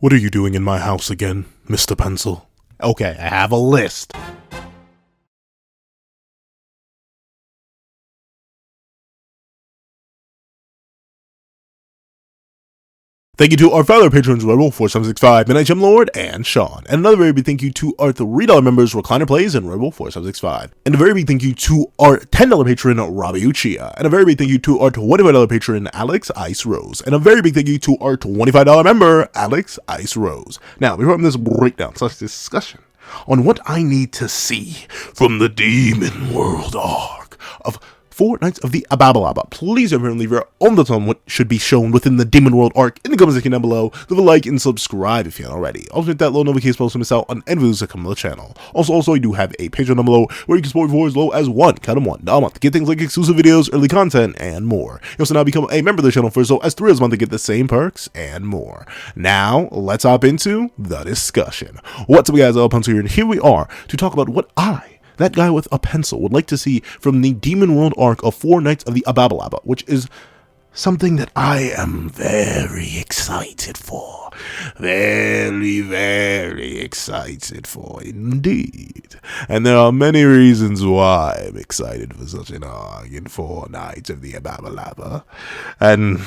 What are you doing in my house again, Mr. Pencil? Okay, I have a list. Thank you to our fellow patrons, Rebel 4765, Midnight Gem Lord, and Sean. And another very big thank you to our $3 members, Recliner Plays, and Rebel 4765. And a very big thank you to our $10 patron, Robbie Uchia. And a very big thank you to our $25 patron, Alex Ice Rose. And a very big thank you to our $25 member, Alex Ice Rose. Now, before this breakdown / discussion on what I need to see from the Demon World arc of 4 Knights of the Ababalaba, please everyone leave your own thoughts on what should be shown within the Demon World arc in the comment section down below. Leave a like and subscribe if you haven't already. Also hit that little notification bell to miss out on any videos that come to the channel. Also, I do have a Patreon down below where you can support me for as low as $1 a month to get things like exclusive videos, early content, and more. You also now become a member of the channel for as low as $3 a month to get the same perks and more. Now, let's hop into the discussion. What's up, guys? Pencil here, and here we are to talk about what that guy with a pencil would like to see from the Demon World arc of 4 Knights of the Ababalaba, which is something that I am very excited for. Very, very excited for indeed. And there are many reasons why I'm excited for such an arc in 4 Knights of the Ababalaba. And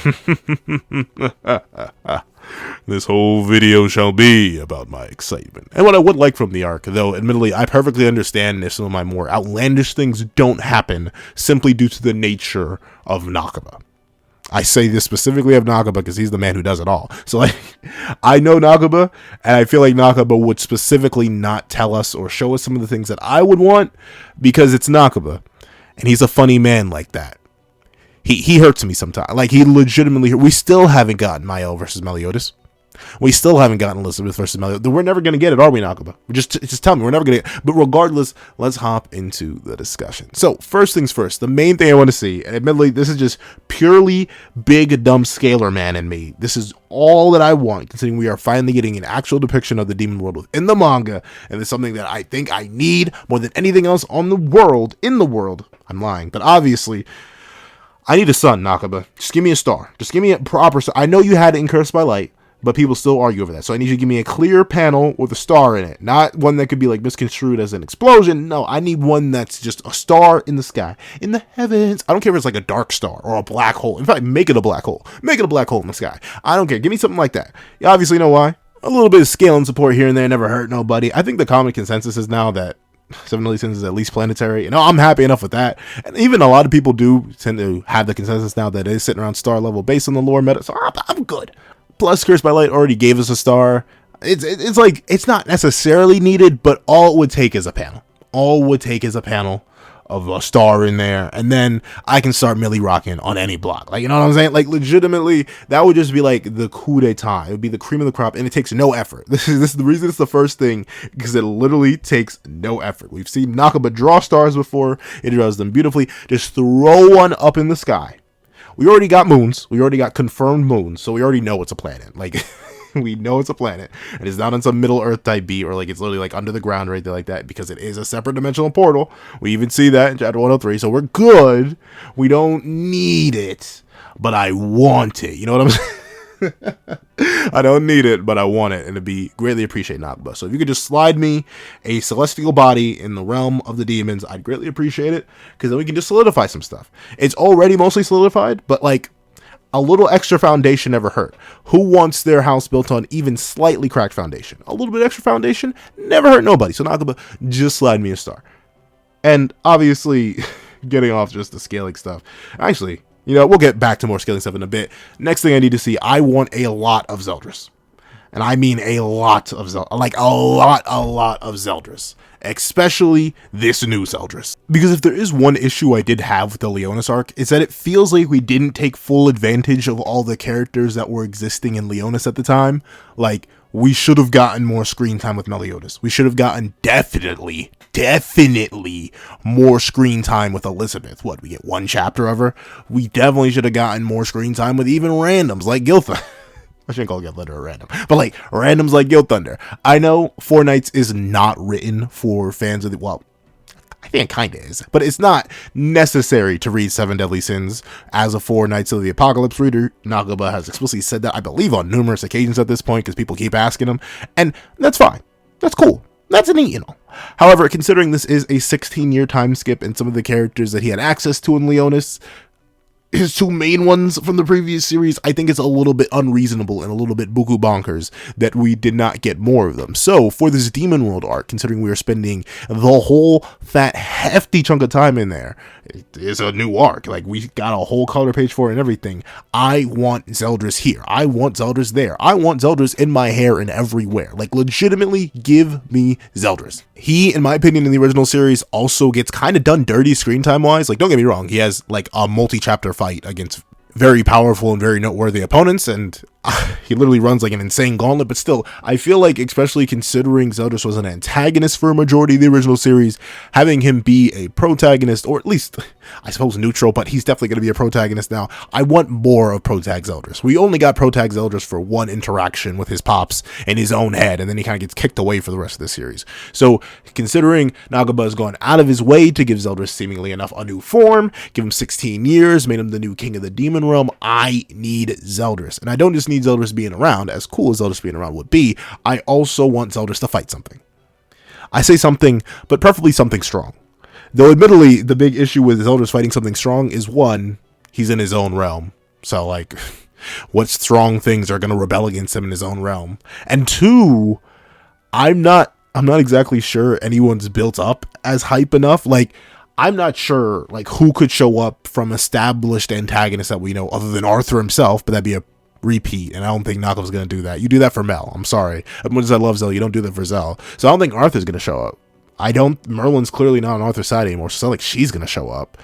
this whole video shall be about my excitement. And what I would like from the arc, though admittedly I perfectly understand if some of my more outlandish things don't happen simply due to the nature of Nakaba. I say this specifically of Nakaba because he's the man who does it all. So like, I know Nakaba, and I feel like Nakaba would specifically not tell us or show us some of the things that I would want because it's Nakaba, and he's a funny man like that. He hurts me sometimes. Like, he legitimately, we still haven't gotten Mael versus Meliodas. We still haven't gotten Elizabeth versus Meliodas. We're never going to get it, are we, Nakaba? Just tell me, we're never going to get it. But regardless, let's hop into the discussion. So, first things first, the main thing I want to see, and admittedly, this is just purely big, dumb scalar man in me. This is all that I want, considering we are finally getting an actual depiction of the Demon World within the manga, and it's something that I think I need more than anything else in the world. I'm lying, but obviously, I need a sun, Nakaba. Just give me a star. Just give me a proper star. I know you had it in Cursed by Light, but people still argue over that. So I need you to give me a clear panel with a star in it. Not one that could be like misconstrued as an explosion. No, I need one that's just a star in the sky, in the heavens. I don't care if it's like a dark star or a black hole. In fact, make it a black hole. Make it a black hole in the sky. I don't care. Give me something like that. You obviously know why. A little bit of scale and support here and there never hurt nobody. I think the common consensus is now that 7 Deadly Sins is at least planetary. You know, I'm happy enough with that. And even a lot of people do tend to have the consensus now that it is sitting around star level based on the lore meta. So I'm good. Plus, Cursed by Light already gave us a star. It's like, it's not necessarily needed, but all it would take is a panel. All it would take is a panel of a star in there, and then I can start milli rocking on any block. Like, you know what I'm saying? Like, legitimately, that would just be like the coup d'etat. It would be the cream of the crop, and it takes no effort. This is the reason it's the first thing, because it literally takes no effort. We've seen Nakaba draw stars before. It draws them beautifully. Just throw one up in the sky. We already got moons. We already got confirmed moons, so we already know it's a planet. Like, we know it's a planet, and it's not on some Middle Earth type beat, or like it's literally like under the ground right there like that, because it is a separate dimensional portal. We even see that in chapter 103, so we're good. We don't need it, but I want it. You know what I'm saying? I don't need it, but I want it, and it'd be greatly appreciated, Nakaba. So if you could just slide me a celestial body in the realm of the demons, I'd greatly appreciate it, because then we can just solidify some stuff. It's already mostly solidified, but like, a little extra foundation never hurt. Who wants their house built on even slightly cracked foundation? A little bit extra foundation never hurt nobody. So Nakaba, just slide me a star. And obviously, getting off just the scaling stuff. Actually, you know, we'll get back to more scaling stuff in a bit. Next thing I need to see, I want a lot of Zeldras. And I mean a lot of Zeldras. Like a lot of Zeldras. Especially this new Zeldras. Because if there is one issue I did have with the Leonis arc, it's that it feels like we didn't take full advantage of all the characters that were existing in Leonis at the time. Like, we should have gotten more screen time with Meliodas. We should have gotten definitely more screen time with Elizabeth. What, we get 1 chapter of her? We definitely should have gotten more screen time with even randoms like Giltha. I shouldn't call Guild Thunder a random, but like randoms like Guild Thunder. I know 4 Knights is not written for fans of the, well, I think it kind of is, but it's not necessary to read Seven Deadly Sins as a 4 Knights of the Apocalypse reader. Nagaba has explicitly said that, I believe, on numerous occasions at this point, because people keep asking him, and that's fine. That's cool. That's a neat, However, considering this is a 16-year time skip and some of the characters that he had access to in Leonis, his 2 main ones from the previous series, I think it's a little bit unreasonable and a little bit buku bonkers that we did not get more of them. So for this Demon World arc, considering we are spending the whole fat hefty chunk of time in there, it is a new arc. Like, we got a whole color page for it and everything. I want Zeldras here. I want Zeldras there. I want Zeldras in my hair and everywhere. Like, legitimately, give me Zeldras. He, in my opinion, in the original series, also gets kind of done dirty screen time wise. Like, don't get me wrong, he has like a multi-chapter fight against very powerful and very noteworthy opponents, and he literally runs like an insane gauntlet. But still, I feel like, especially considering Zeldras was an antagonist for a majority of the original series, having him be a protagonist, or at least, I suppose, neutral, but he's definitely going to be a protagonist now. I want more of Protag Zeldras. We only got Protag Zeldras for one interaction with his pops in his own head, and then he kind of gets kicked away for the rest of the series. So, considering Nagaba has gone out of his way to give Zeldras seemingly enough a new form, give him 16 years, made him the new king of the Demon Realm, I need Zeldras. And I don't just need Zeldras being around, as cool as Zeldras being around would be, I also want Zeldras to fight something. I say something, but preferably something strong. Though admittedly, the big issue with Zeldras fighting something strong is, one, he's in his own realm. So, like, what strong things are going to rebel against him in his own realm? And two, I'm not exactly sure anyone's built up as hype enough. Like, I'm not sure, like, who could show up from established antagonists that we know other than Arthur himself, but that'd be a repeat, and I don't think Nagaba's going to do that. You do that for Mel. I'm sorry. As much as I love Zell, you don't do that for Zell. So I don't think Arthur's going to show up. Merlin's clearly not on Arthur's side anymore, so it's not like she's going to show up.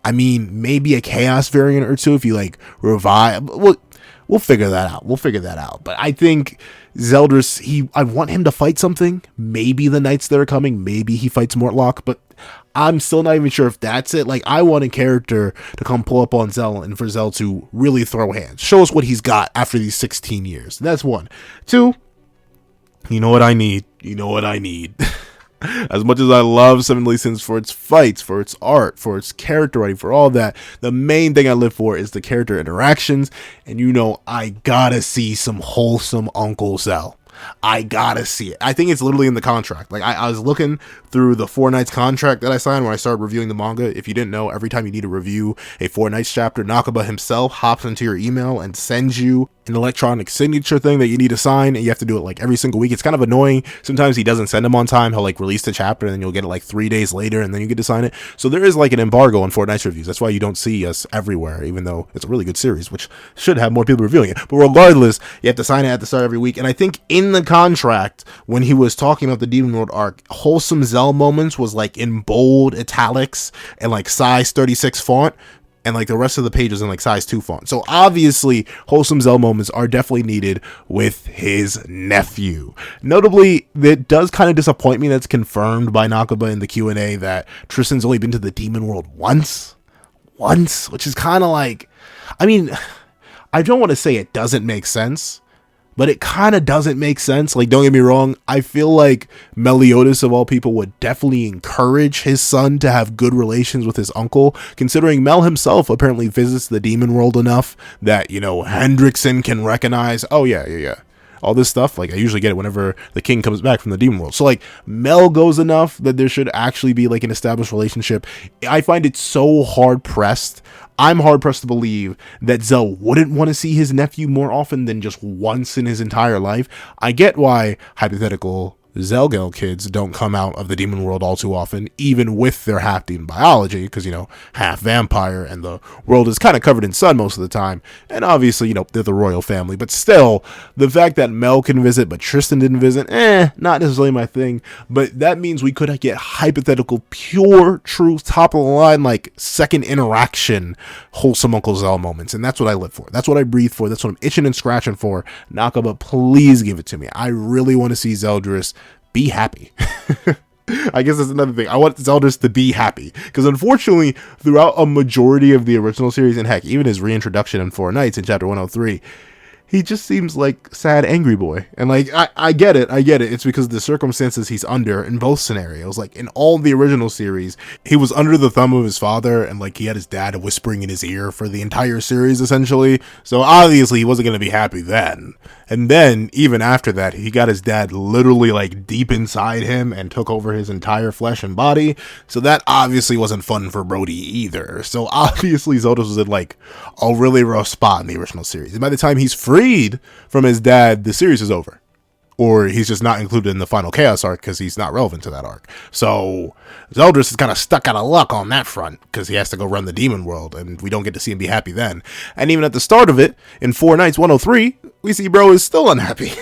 I mean, maybe a Chaos variant or two if you, like, revive. We'll figure that out. But I think Zeldras, I want him to fight something. Maybe the Knights that are coming. Maybe he fights Mortlock, but I'm still not even sure if that's it. Like, I want a character to come pull up on Zell and for Zell to really throw hands. Show us what he's got after these 16 years. That's one. Two, you know what I need? As much as I love Seven Deadly Sins for its fights, for its art, for its character writing, for all that, the main thing I live for is the character interactions. And I gotta see some wholesome Uncle Zell. I gotta see it. I think it's literally in the contract. Like, I was looking through the 4 Knights contract that I signed when I started reviewing the manga. If you didn't know, every time you need to review a 4 Knights chapter, Nakaba himself hops into your email and sends you an electronic signature thing that you need to sign, and you have to do it like every single week. It's kind of annoying. Sometimes he doesn't send them on time. He'll like release the chapter and then you'll get it like 3 days later and then you get to sign it. So there is like an embargo on 4 Knights reviews. That's why you don't see us everywhere, even though it's a really good series, which should have more people reviewing it. But regardless, you have to sign it at the start every week. And I think in the contract, when he was talking about the Demon World arc, wholesome Zell moments was like in bold italics and like size 36 font. And like the rest of the page is in like size 2 font. So obviously, wholesome Zell moments are definitely needed with his nephew. Notably, it does kind of disappoint me that's confirmed by Nakaba in the Q&A that Tristan's only been to the Demon World once, which is kind of like, I mean, I don't want to say it doesn't make sense, but it kind of doesn't make sense. Like, don't get me wrong, I feel like Meliodas, of all people, would definitely encourage his son to have good relations with his uncle, considering Mel himself apparently visits the Demon World enough that, Hendrickson can recognize, oh yeah, all this stuff. Like, I usually get it whenever the king comes back from the Demon World. So, like, Mel goes enough that there should actually be, like, an established relationship. I find it so hard-pressed. I'm hard-pressed to believe that Zell wouldn't want to see his nephew more often than just once in his entire life. I get why hypothetical Zelgel kids don't come out of the Demon World all too often, even with their half-demon biology, because, half vampire, and the world is kind of covered in sun most of the time, and obviously, they're the royal family, but still, the fact that Mel can visit, but Tristan didn't visit, not necessarily my thing, but that means we could get hypothetical, pure, true, top-of-the-line, like, second interaction, wholesome Uncle Zell moments, and that's what I live for, that's what I breathe for, that's what I'm itching and scratching for. Nakaba, please give it to me. I really want to see Zeldras be happy. I guess that's another thing. I want Zeldras to be happy, because unfortunately, throughout a majority of the original series, and heck, even his reintroduction in 4 Knights in chapter 103, he just seems like sad, angry boy. And like, I get it. It's because of the circumstances he's under in both scenarios. Like in all the original series, he was under the thumb of his father, and like he had his dad whispering in his ear for the entire series, essentially. So obviously he wasn't going to be happy then. And then even after that, he got his dad literally like deep inside him and took over his entire flesh and body. So that obviously wasn't fun for Brody either. So obviously Zeldras was in like a really rough spot in the original series. And by the time he's freed from his dad, the series is over. Or he's just not included in the final Chaos arc because he's not relevant to that arc. So Zeldras is kind of stuck out of luck on that front because he has to go run the demon world, and we don't get to see him be happy then. And even at the start of it, in 4 Nights 103, we see bro is still unhappy.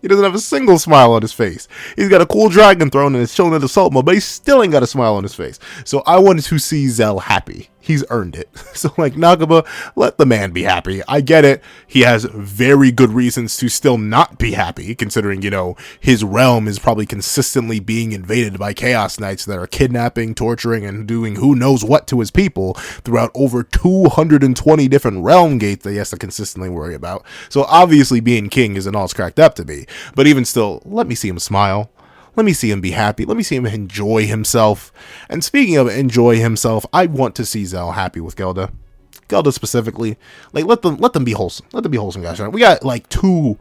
He doesn't have a single smile on his face. He's got a cool dragon throne and is chilling at assault mode, but he still ain't got a smile on his face. So I wanted to see Zell happy. He's earned it. So like, Nakaba, let the man be happy. I get it. He has very good reasons to still not be happy, considering, you know, his realm is probably consistently being invaded by Chaos Knights that are kidnapping, torturing, and doing who knows what to his people throughout over 220 different realm gates that he has to consistently worry about. So obviously being king isn't all it's cracked up to be. But even still, let me see him smile. Let me see him be happy. Let me see him enjoy himself. And speaking of enjoy himself, I want to see Zell happy with Gelda. Gelda specifically. Like, let them be wholesome. Let them be wholesome, guys. We got like 2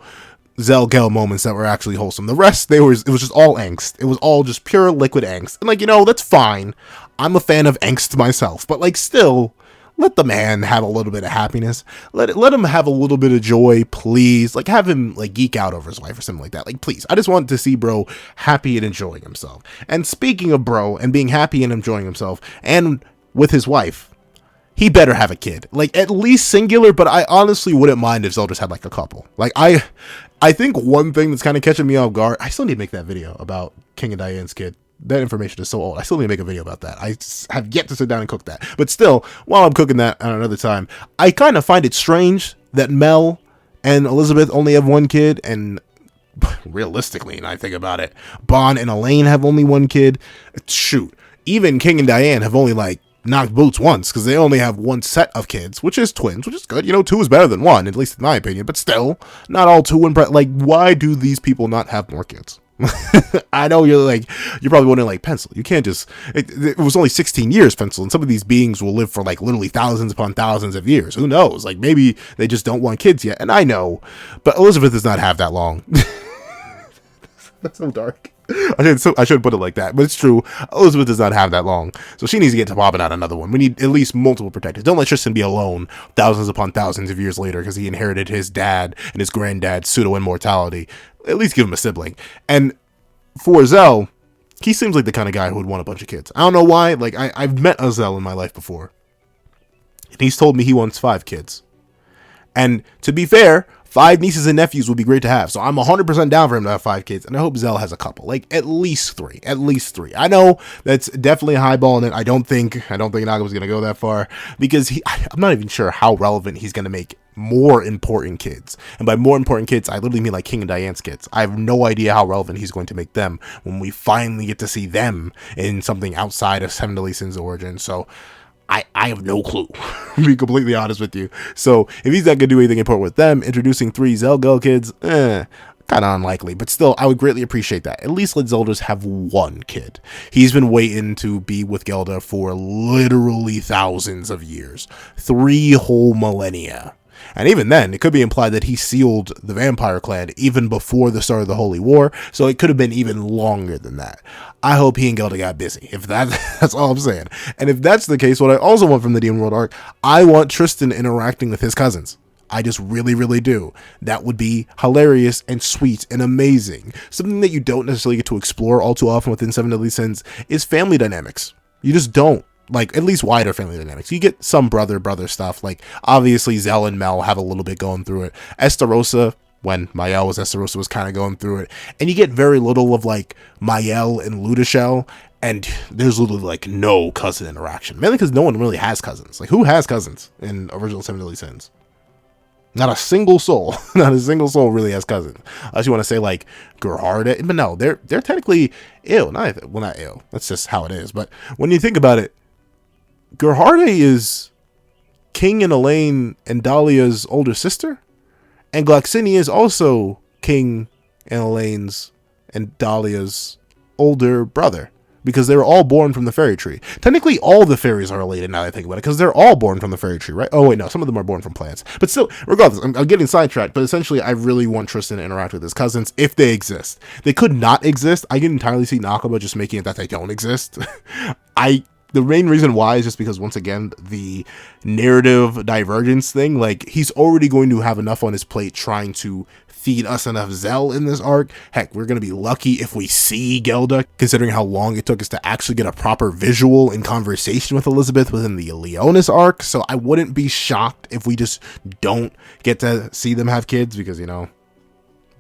Zell-Gel moments that were actually wholesome. The rest, it was just all angst. It was all just pure liquid angst. And like, you know, that's fine. I'm a fan of angst myself. But like, still, let the man have a little bit of happiness. Let him have a little bit of joy, please. Like, have him like geek out over his wife or something like that. Like, please. I just want to see bro happy and enjoying himself. And speaking of bro and being happy and enjoying himself, and with his wife, he better have a kid. Like, at least singular, but I honestly wouldn't mind if Zeldras had like a couple. Like, I think one thing that's kind of catching me off guard, I still need to make that video about King and Diane's kid. That information is so old. I still need to make a video about that. I have yet to sit down and cook that. But still, while I'm cooking that at another time, I kind of find it strange that Mel and Elizabeth only have 1 kid, and realistically, and I think about it, Bon and Elaine have only 1 kid. Shoot, even King and Diane have only like knocked boots once because they only have 1 set of kids, which is twins, which is good. You know, 2 is better than 1, at least in my opinion. But still, not all 2 like, why do these people not have more kids? I know you're probably wondering, like, Pencil, you can't just, it was only 16 years, Pencil, and some of these beings will live for like literally thousands upon thousands of years. Who knows? Like, maybe they just don't want kids yet. And I know, but Elizabeth does not have that long. That's so dark. I shouldn't put it like that, but it's true. Elizabeth does not have that long, so she needs to get to popping out another one. We need at least multiple protectors. Don't let Tristan be alone thousands upon thousands of years later because he inherited his dad and his granddad's pseudo-immortality. At least give him a sibling. And for Zell, he seems like the kind of guy who would want a bunch of kids. I don't know why. Like, I've met a Zell in my life before, and he's told me he wants 5 kids. And to be fair, 5 nieces and nephews would be great to have. So I'm 100% down for him to have 5 kids. And I hope Zell has a couple. Like, at least 3. At least 3. I know that's definitely highballing it. I don't think Naga's going to go that far. Because I'm not even sure how relevant he's going to make more important kids. And by more important kids, I literally mean like King and Diane's kids. I have no idea how relevant he's going to make them when we finally get to see them in something outside of Seven Deadly Sins origin. So I have no clue, to be completely honest with you. So if he's not going to do anything important with them, introducing 3 Zell-Gel kids, kind of unlikely. But still, I would greatly appreciate that. At least let Zeldras have 1 kid. He's been waiting to be with Gelda for literally thousands of years. 3 whole millennia. And even then, it could be implied that he sealed the vampire clan even before the start of the Holy War, so it could have been even longer than that. I hope he and Gelda got busy, if that's all I'm saying. And if that's the case, what I also want from the Demon World arc, I want Tristan interacting with his cousins. I just really, really do. That would be hilarious and sweet and amazing. Something that you don't necessarily get to explore all too often within Seven Deadly Sins is family dynamics. You just don't. Like, at least wider family dynamics. You get some brother stuff. Like, obviously, Zell and Mel have a little bit going through it. Estarossa, when Mael was Estarossa, was kind of going through it. And you get very little of, like, Mael and Ludashel. And there's literally, like, no cousin interaction. Mainly because no one really has cousins. Like, who has cousins in original Seven Deadly Sins? Not a single soul. Not a single soul really has cousins. Unless you want to say, like, Gerhardt. But no, they're technically ill. Not ill. That's just how it is. But when you think about it, Gerhardt is King and Elaine and Dahlia's older sister, And Gloxinia is also King and Elaine's and Dahlia's older brother, because they were all born from the fairy tree. Technically, all the fairies are related now that I think about it, because they're all born from the fairy tree, right? Oh, wait, no, some of them are born from plants. But still, regardless, I'm getting sidetracked, but essentially, I really want Tristan to interact with his cousins if they exist. They could not exist. I can entirely see Nakaba just making it that they don't exist. The main reason why is just because, once again, the narrative divergence thing, like, he's already going to have enough on his plate trying to feed us enough Zel in this arc. Heck, we're going to be lucky if we see Gelda, considering how long it took us to actually get a proper visual and conversation with Elizabeth within the Leonis arc. So I wouldn't be shocked if we just don't get to see them have kids, because, you know,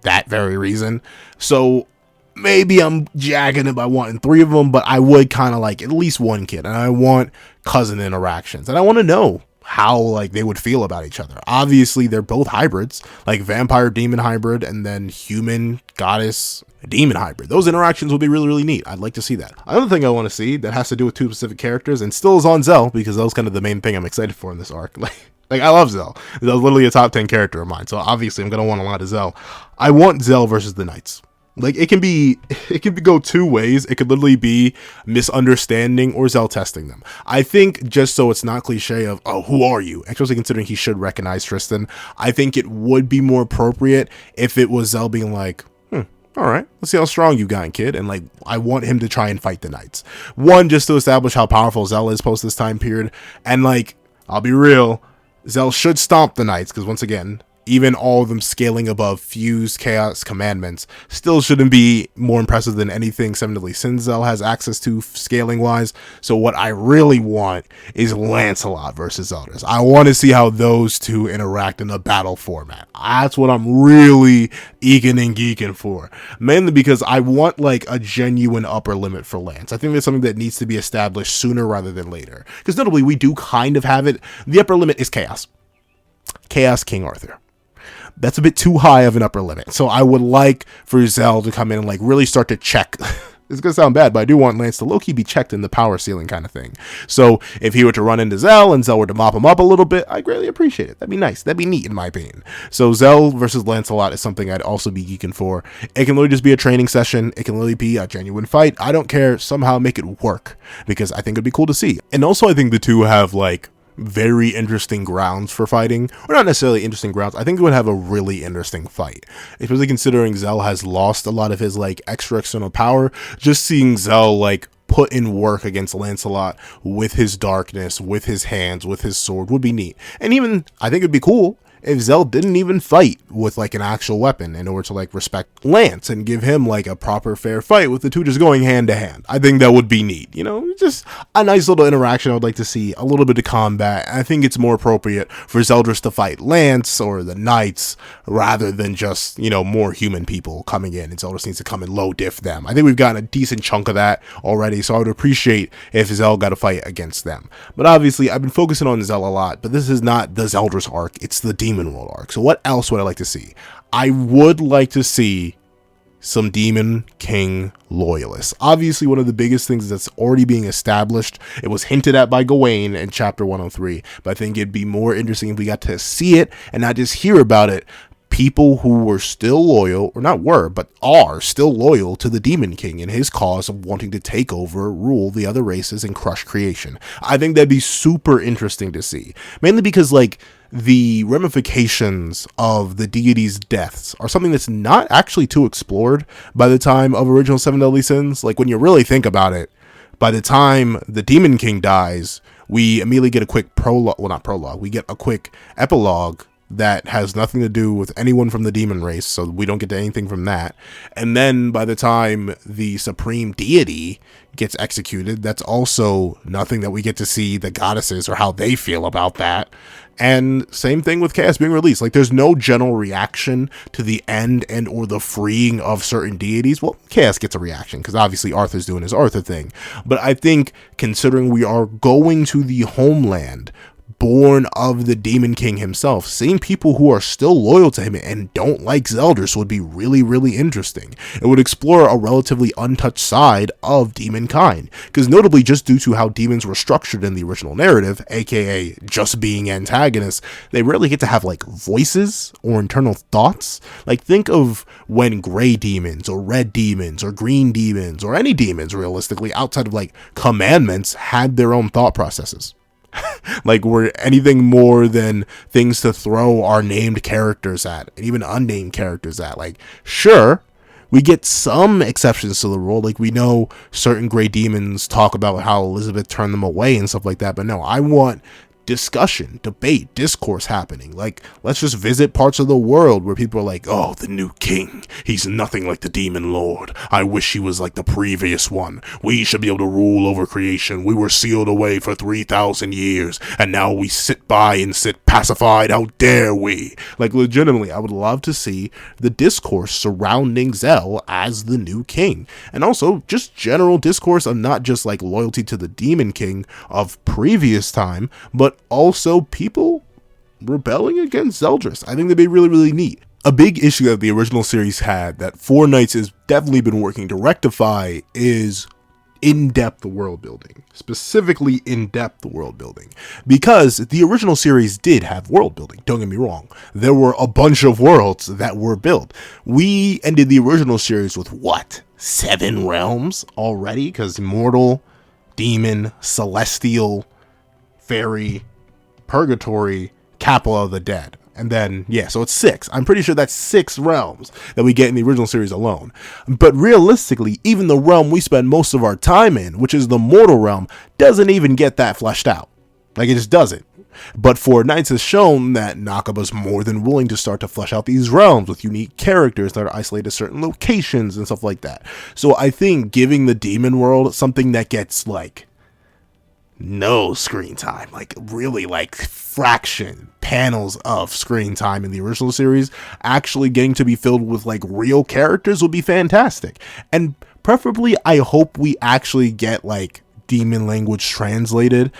that very reason. So maybe I'm jacking it by wanting 3 of them, but I would kind of like at least 1 kid, and I want cousin interactions, and I want to know how, like, they would feel about each other. Obviously, they're both hybrids, like vampire demon hybrid and then human goddess demon hybrid. Those interactions would be really, really neat. I'd like to see that. Another thing I want to see that has to do with 2 specific characters, and still is on Zel, because that was kind of the main thing I'm excited for in this arc. Like I love Zel. Zel's literally a top 10 character of mine, so obviously I'm going to want a lot of Zel. I want Zel versus the Knights. Like, it can go 2 ways. It could literally be misunderstanding or Zel testing them. I think, just so it's not cliche of, oh, who are you? Especially considering he should recognize Tristan, I think it would be more appropriate if it was Zel being like, all right, let's see how strong you got, kid. And, like, I want him to try and fight the Knights. 1, just to establish how powerful Zel is post this time period. And, like, I'll be real, Zel should stomp the Knights, because once again, even all of them scaling above fused chaos commandments still shouldn't be more impressive than anything Seven Deadly Sins Zel has access to scaling wise. So what I really want is Lancelot versus Zeldras. I want to see how those 2 interact in a battle format. That's what I'm really eking and geeking for, mainly because I want, like, a genuine upper limit for Lance. I think that's something that needs to be established sooner rather than later, because notably we do kind of have it. The upper limit is Chaos King Arthur. That's a bit too high of an upper limit. So I would like for Zel to come in and, like, really start to check. It's going to sound bad, but I do want Lance to low-key be checked in the power ceiling kind of thing. So if he were to run into Zel and Zel were to mop him up a little bit, I'd greatly appreciate it. That'd be nice. That'd be neat, in my opinion. So Zel versus Lancelot is something I'd also be geeking for. It can literally just be a training session. It can literally be a genuine fight. I don't care. Somehow make it work, because I think it'd be cool to see. And also, I think the 2 have, like, very interesting grounds for fighting, or not necessarily interesting grounds. I think it would have a really interesting fight, especially considering Zel has lost a lot of his, like, external power. Just seeing Zel, like, put in work against Lancelot with his darkness, with his hands, with his sword would be neat. And even, I think it'd be cool if Zel didn't even fight with, like, an actual weapon in order to, like, respect Lance and give him, like, a proper fair fight, with the 2 just going hand to hand. I think that would be neat, you know, just a nice little interaction. I would like to see a little bit of combat. I think it's more appropriate for Zeldras to fight Lance or the Knights rather than just, you know, more human people coming in, and Zeldras needs to come and low diff them. I think we've gotten a decent chunk of that already, so I would appreciate if Zel got a fight against them. But obviously, I've been focusing on Zel a lot, but this is not the Zeldras arc, it's the Demon World arc. So what else would I like to see? I would like to see some Demon King loyalists. Obviously, one of the biggest things that's already being established, it was hinted at by Gawain in chapter 103, but I think it'd be more interesting if we got to see it and not just hear about it. People who were still loyal, or not were, but are still loyal to the Demon King and his cause of wanting to take over, rule the other races, and crush creation. I think that'd be super interesting to see. Mainly because, like, the ramifications of the deity's deaths are something that's not actually too explored by the time of original Seven Deadly Sins. Like, when you really think about it, by the time the Demon King dies, we immediately get a quick prologue, well, not prologue, we get a quick epilogue that has nothing to do with anyone from the demon race, so we don't get to anything from that. And then by the time the supreme deity gets executed, that's also nothing that we get to see the goddesses or how they feel about that. And same thing with Chaos being released. Like, there's no general reaction to the end and or the freeing of certain deities. Well, Chaos gets a reaction because obviously Arthur's doing his Arthur thing. But I think, considering we are going to the homeland born of the Demon King himself, seeing people who are still loyal to him and don't like Zeldras would be really, really interesting. It would explore a relatively untouched side of demon kind, because notably just due to how demons were structured in the original narrative, aka just being antagonists, they rarely get to have like voices or internal thoughts. Like think of when gray demons or red demons or green demons or any demons realistically outside of like commandments had their own thought processes. Like were anything more than things to throw our named characters at, and even unnamed characters at. Like, sure, we get some exceptions to the rule. Like we know certain gray demons talk about how Elizabeth turned them away and stuff like that. But no, I want discussion, debate, discourse happening. Like, let's just visit parts of the world where people are like, oh, the new king, he's nothing like the demon lord. I wish he was like the previous one. We should be able to rule over creation. We were sealed away for 3,000 years, and now we sit by and sit pacified. How dare we? Like, legitimately, I would love to see the discourse surrounding Zell as the new king, and also just general discourse of not just like loyalty to the demon king of previous time, but also people rebelling against Zeldras. I think that'd be really, really neat. A big issue that the original series had that Four Knights has definitely been working to rectify is in-depth world building, specifically in-depth world building, because the original series did have world building. Don't get me wrong, there were a bunch of worlds that were built. We ended the original series with what, 7 realms already? Because mortal, demon, celestial, fairy, purgatory, capital of the dead. And then, yeah, so it's 6. I'm pretty sure that's 6 realms that we get in the original series alone. But realistically, even the realm we spend most of our time in, which is the mortal realm, doesn't even get that fleshed out. Like, it just doesn't. But Four Knights has shown that Nakaba's more than willing to start to flesh out these realms with unique characters that are isolated to certain locations and stuff like that. So I think giving the demon world something that gets, like, no screen time, like really like fraction panels of screen time in the original series, actually getting to be filled with like real characters would be fantastic. And preferably, I hope we actually get like demon language translated.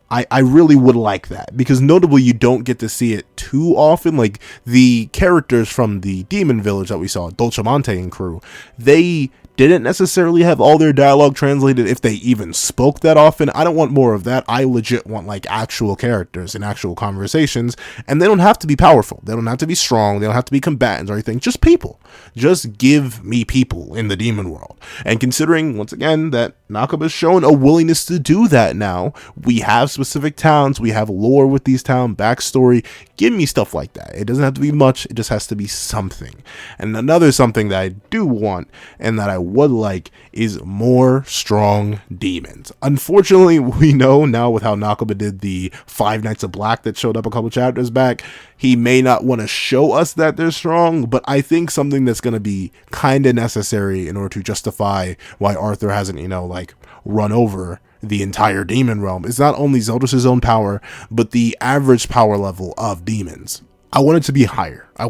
I really would like that, because notably you don't get to see it too often. Like the characters from the demon village that we saw, Dolcemonte and crew, they didn't necessarily have all their dialogue translated if they even spoke that often. I don't want more of that. I legit want like actual characters and actual conversations, and they don't have to be powerful. They don't have to be strong. They don't have to be combatants or anything. Just people. Just give me people in the demon world. And considering, once again, that Nakaba's shown a willingness to do that now, we have specific towns, we have lore with these towns, backstory. Give me stuff like that. It doesn't have to be much, it just has to be something. And another something that I do want, and that I would like, is more strong demons. Unfortunately, we know now with how Nakaba did the 5 Knights of Black that showed up a couple chapters back, he may not want to show us that they're strong, but I think something that's going to be kind of necessary in order to justify why Arthur hasn't, like run over the entire demon realm is not only Zeldras' own power, but the average power level of demons. I want it to be higher. I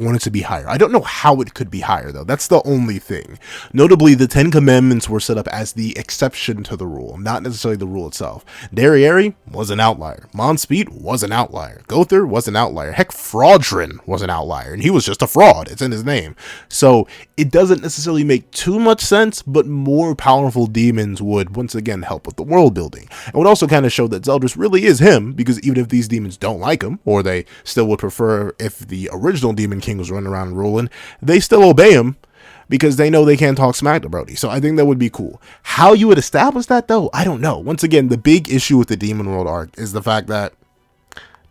don't know how it could be higher, though. That's the only thing. Notably, the 10 Commandments were set up as the exception to the rule, not necessarily the rule itself. Darieri was an outlier. Monspeed was an outlier. Gother was an outlier. Heck, Fraudrin was an outlier, and he was just a fraud. It's in his name. So it doesn't necessarily make too much sense, but more powerful demons would, once again, help with the world building. And would also kind of show that Zeldras really is him, because even if these demons don't like him, or they still would prefer if the original demon king was running around and ruling, they still obey him because they know they can't talk smack to Brody. So I think that would be cool. How you would establish that, though, I don't know. Once again, the big issue with the Demon World arc is the fact that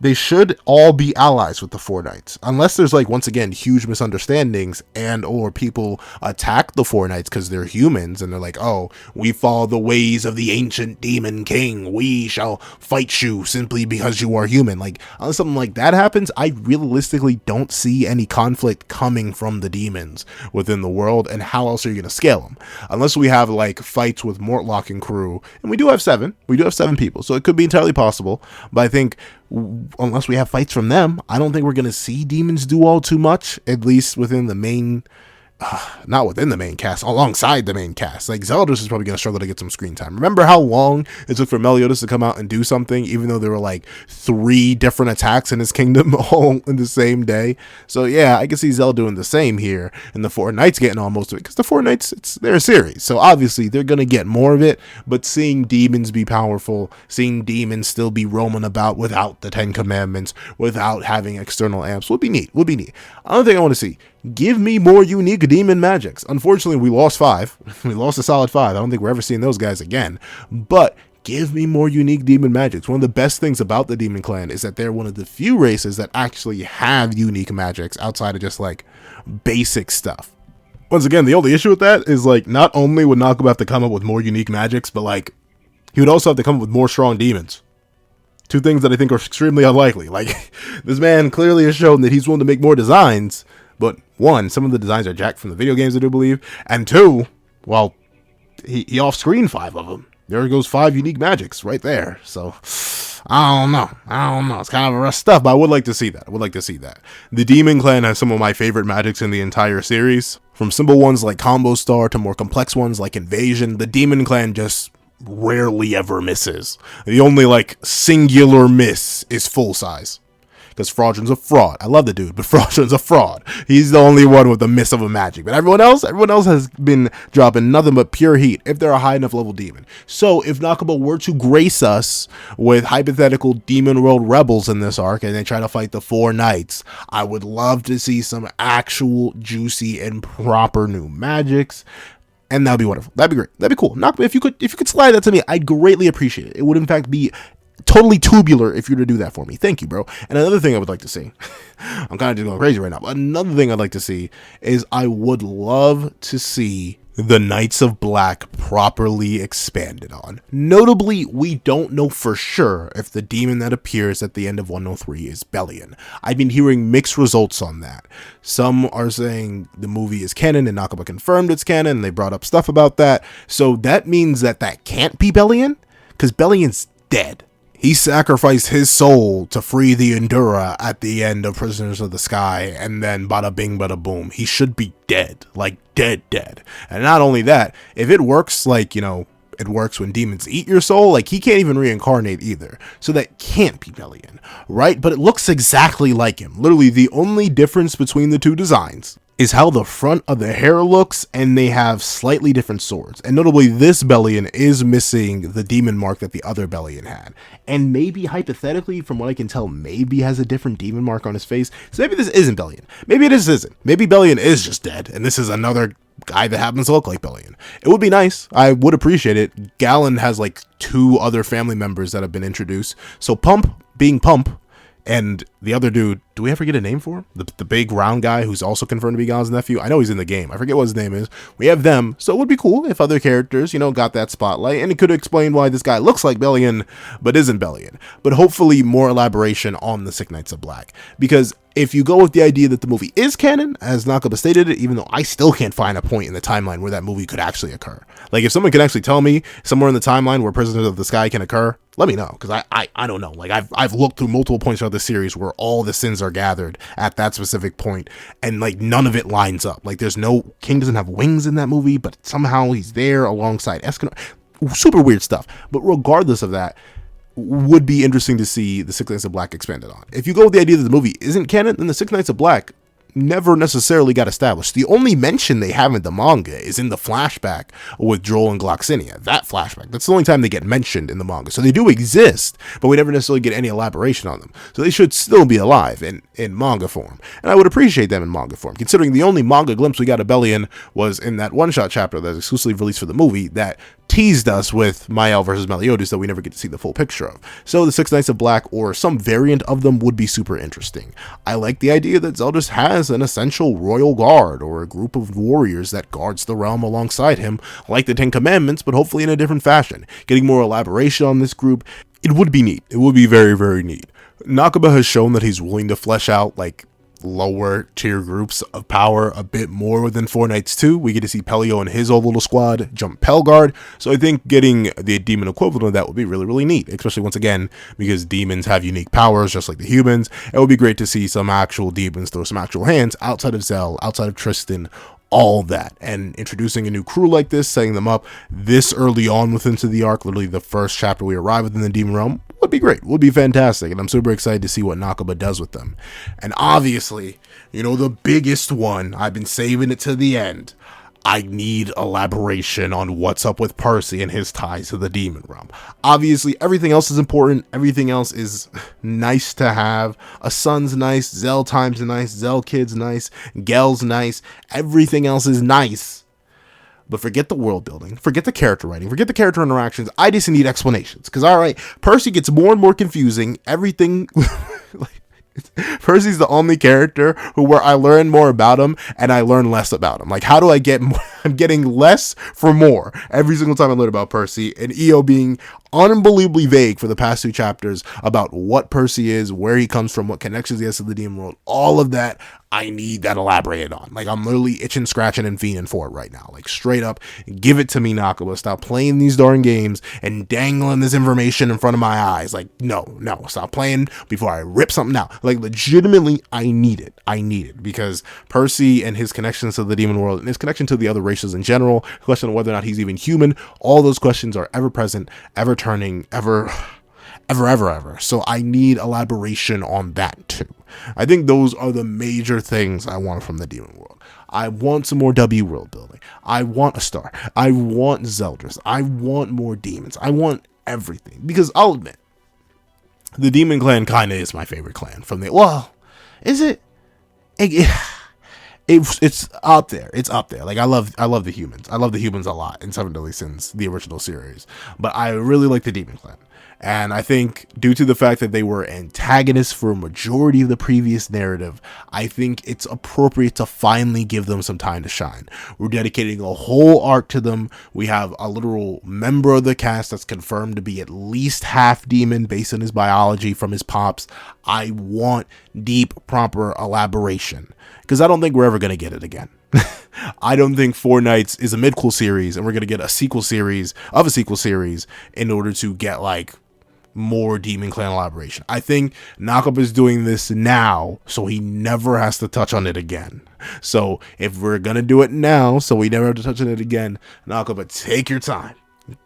they should all be allies with the Four Knights, unless there's like, once again, huge misunderstandings and or people attack the Four Knights because they're humans and they're like, oh, we follow the ways of the ancient demon king, we shall fight you simply because you are human. Like, unless something like that happens, I realistically don't see any conflict coming from the demons within the world, and how else are you going to scale them? Unless we have like fights with Mortlock and crew, and we do have 7 people, so it could be entirely possible, but I think unless we have fights from them, I don't think we're going to see demons do all too much, at least within the main not within the main cast, alongside the main cast. Like, Zeldras is probably going to struggle to get some screen time. Remember how long it took for Meliodas to come out and do something, even though there were like 3 different attacks in his kingdom all in the same day? So yeah, I can see Zeld doing the same here, and the 4 Knights getting all most of it, because the 4 Knights, it's their series, so obviously they're going to get more of it. But seeing demons be powerful, seeing demons still be roaming about without the 10 commandments, without having external amps, would be neat. Another thing I want to see, give me more unique demon magics. Unfortunately, we lost 5. We lost a solid 5. I don't think we're ever seeing those guys again. But give me more unique demon magics. One of the best things about the Demon Clan is that they're one of the few races that actually have unique magics outside of just like basic stuff. Once again, the only issue with that is like, not only would Nakuba have to come up with more unique magics, but like he would also have to come up with more strong demons. 2 things that I think are extremely unlikely. Like, this man clearly has shown that he's willing to make more designs, but 1, some of the designs are jacked from the video games, I do believe, and 2, well, he off-screened 5 of them. There goes 5 unique magics right there. So I don't know. It's kind of rough stuff, but I would like to see that. The Demon Clan has some of my favorite magics in the entire series. From simple ones like Combo Star to more complex ones like Invasion, the Demon Clan just rarely ever misses. The only like singular miss is Full Size, because Fraudron's a fraud. I love the dude, but Fraudron's a fraud. He's the only one with a miss of a magic. But everyone else has been dropping nothing but pure heat if they're a high enough level demon. So if Nakuba were to grace us with hypothetical Demon World rebels in this arc and they try to fight the 4 Knights, I would love to see some actual juicy and proper new magics. And that'd be wonderful. That'd be great. That'd be cool. Nakuba, if you could slide that to me, I'd greatly appreciate it. It would in fact be totally tubular if you were to do that for me. Thank you, bro. And another thing I would like to see, I'm kind of just going crazy right now, but another thing I'd like to see is I would love to see the Knights of Black properly expanded on. Notably, we don't know for sure if the demon that appears at the end of 103 is Bellion. I've been hearing mixed results on that. Some are saying the movie is canon and Nakuba confirmed it's canon, and they brought up stuff about that. So that means that can't be Bellion, because Bellion's dead. He sacrificed his soul to free the Endura at the end of Prisoners of the Sky, and then bada bing, bada boom. He should be dead, like dead. And not only that, if it works like, it works when demons eat your soul, like he can't even reincarnate either. So that can't be Bellion, right? But it looks exactly like him. Literally, the only difference between the 2 designs is how the front of the hair looks, and they have slightly different swords. And notably, this Bellion is missing the demon mark that the other Bellion had. And maybe, hypothetically, from what I can tell, maybe has a different demon mark on his face. So maybe this isn't Bellion. Maybe it isn't. Maybe Bellion is just dead, and this is another guy that happens to look like Bellion. It would be nice. I would appreciate it. Galen has like 2 other family members that have been introduced. So Pump being Pump, and the other dude, do we ever get a name for him? The big round guy who's also confirmed to be Galen's nephew. I know he's in the game. I forget what his name is. We have them. So it would be cool if other characters, got that spotlight. And it could explain why this guy looks like Bellion, but isn't Bellion. But hopefully more elaboration on the Sick Knights of Black. Because if you go with the idea that the movie is canon, as Nakuba stated it, even though I still can't find a point in the timeline where that movie could actually occur. Like, if someone can actually tell me somewhere in the timeline where Prisoners of the Sky can occur, let me know, because I don't know. Like, I've looked through multiple points of the series where all the sins are gathered at that specific point, and like none of it lines up. Like, King doesn't have wings in that movie, but somehow he's there alongside Escanor. Super weird stuff. But regardless of that, would be interesting to see the Six Knights of Black expanded on. If you go with the idea that the movie isn't canon, then the Six Knights of Black never necessarily got established. The only mention they have in the manga is in the flashback with Droll and Gloxinia. That flashback. That's the only time they get mentioned in the manga. So they do exist, but we never necessarily get any elaboration on them. So they should still be alive in manga form. And I would appreciate them in manga form, considering the only manga glimpse we got of Bellion was in that one-shot chapter that's exclusively released for the movie that teased us with Mael versus Meliodas that we never get to see the full picture of. So the Six Knights of Black, or some variant of them, would be super interesting. I like the idea that Zeldras has an essential royal guard, or a group of warriors that guards the realm alongside him, like the 10 Commandments, but hopefully in a different fashion. Getting more elaboration on this group, it would be neat. It would be very, very neat. Nakuba has shown that he's willing to flesh out, like, lower tier groups of power a bit more than 4 Knights 2. We get to see Pelio and his old little squad jump Pelguard, so I think getting the demon equivalent of that would be really, really neat, especially once again because demons have unique powers just like the humans. It would be great to see some actual demons throw some actual hands outside of Zell, outside of Tristan, all that, and introducing a new crew like this, setting them up this early on within the arc, literally the first chapter we arrive within the demon realm, would be great, would be fantastic, and I'm super excited to see what Nakaba does with them. And obviously, you know, the biggest one, I've been saving it to the end, I need elaboration on what's up with Percy and his ties to the demon realm. Obviously, everything else is important. Everything else is nice to have. A son's nice. Zel time's nice. Zel kid's nice. Gel's nice. Everything else is nice. But forget the world building. Forget the character writing. Forget the character interactions. I just need explanations. Because, all right, Percy gets more and more confusing. Everything... Percy's the only character where I learn more about him and I learn less about him. Like, how do I get more? I'm getting less for more every single time I learn about Percy, and EO being unbelievably vague for the past 2 chapters about what Percy is, where he comes from, what connections he has to the demon world. All of that, I need that elaborated on. Like, I'm literally itching, scratching, and fiending for it right now. Like, straight up, give it to me, Nakaba. Stop playing these darn games and dangling this information in front of my eyes. Like, no, stop playing before I rip something out. Like, legitimately, I need it. Because Percy and his connections to the demon world and his connection to the other races in general, the question of whether or not he's even human, all those questions are ever present, ever turning, ever. So I need elaboration on that too. I think those are the major things I want from the demon world. I want some more W world building. I want a star. I want Zeldras. I want more demons. I want everything. Because I'll admit, the demon clan kind of is my favorite clan from the... Well, is it? It's up there. It's up there. Like, I love the humans. I love the humans a lot in Seven Deadly Sins, the original series. But I really like the demon clan. And I think due to the fact that they were antagonists for a majority of the previous narrative, I think it's appropriate to finally give them some time to shine. We're dedicating a whole arc to them. We have a literal member of the cast that's confirmed to be at least half demon based on his biology from his pops. I want deep, proper elaboration, because I don't think we're ever going to get it again. I don't think Four Knights is a midquel series and we're going to get a sequel series of a sequel series in order to get, like, more demon clan elaboration. I think Nakaba is doing this now so he never has to touch on it again. So if we're gonna do it now so we never have to touch on it again, Nakaba, take your time.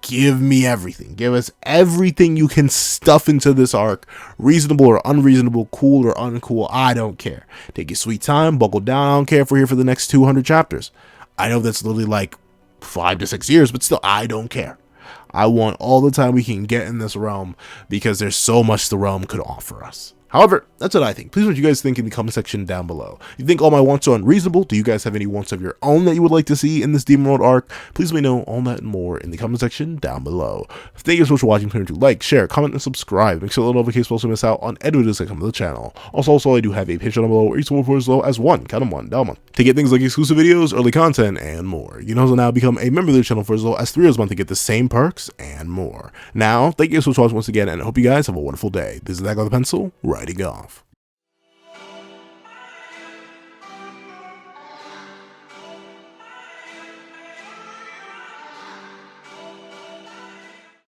Give me everything. Give us everything you can stuff into this arc. Reasonable or unreasonable, cool or uncool, I don't care. Take your sweet time, buckle down. I don't care if we're here for the next 200 chapters. I know that's literally like 5 to 6 years, but still, I don't care. I want all the time we can get in this realm because there's so much the realm could offer us. However, that's what I think. Please let what you guys think in the comment section down below. You think all my wants are unreasonable? Do you guys have any wants of your own that you would like to see in this Demon World arc? Please let me know all that and more in the comment section down below. Thank you so much for watching. Please do like, share, comment, and subscribe. Make sure to notifications also miss out on any videos that come to the channel. Also, I do have a Patreon down below where each one for as low as $1 down a month to get things like exclusive videos, early content, and more. You can also now become a member of the channel for as low as $3 a month to get the same perks and more. Now, thank you so much for watching once again, and I hope you guys have a wonderful day. This is That Guy with a Pencil, writing off.